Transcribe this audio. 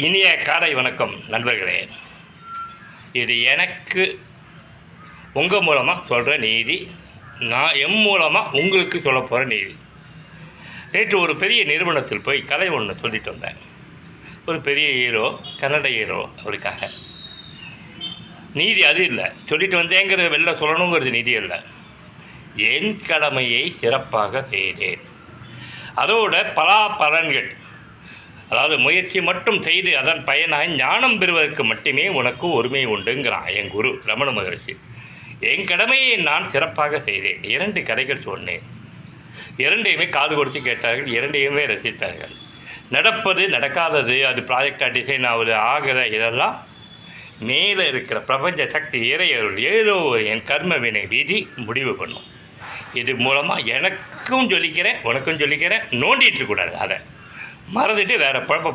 இனிய காலை வணக்கம் நண்பர்களே. இது எனக்கு உங்கள் மூலமாக சொல்கிற நீதி, நான் என் மூலமாக உங்களுக்கு சொல்ல போகிற நீதி. நேற்று ஒரு பெரிய நிறுவனத்தில் போய் கதை ஒன்று சொல்லிட்டு வந்தேன். ஒரு பெரிய ஹீரோ, கன்னட ஹீரோ. அவருக்காக நீதி அது இல்லை, சொல்லிட்டு வந்தேங்கிறது வெளில சொல்லணுங்கிறது நீதி இல்லை. என் கடமையை சிறப்பாக செய்தேன், அதோட பலாபலன்கள், அதாவது முயற்சி மட்டும் செய்து அதன் பயனாய் ஞானம் பெறுவதற்கு மட்டுமே உனக்கு உரிமை உண்டுங்கிறான் என் குரு ரமண மகரிஷி. என் கடமையை நான் சிறப்பாக செய்தேன். 2 கதைகள் சொன்னேன். 2ஐயுமே காது கொடுத்து கேட்டார்கள், 2ஐயுமே ரசித்தார்கள். நடப்பது நடக்காதது, அது ப்ராஜெக்டாக டிசைன் ஆகுது ஆகிற இதெல்லாம் மேலே இருக்கிற பிரபஞ்ச சக்தி இறையருள் ஏதோ என் கர்ம வினை விதி முடிவு பண்ணும். இது மூலமாக எனக்கும் சொல்லிக்கிறேன், உனக்கும் சொல்லிக்கிறேன். நோண்டிட்டு இருக்கக்கூடாது, அதை மறந்துட்டு வேறு குழப்ப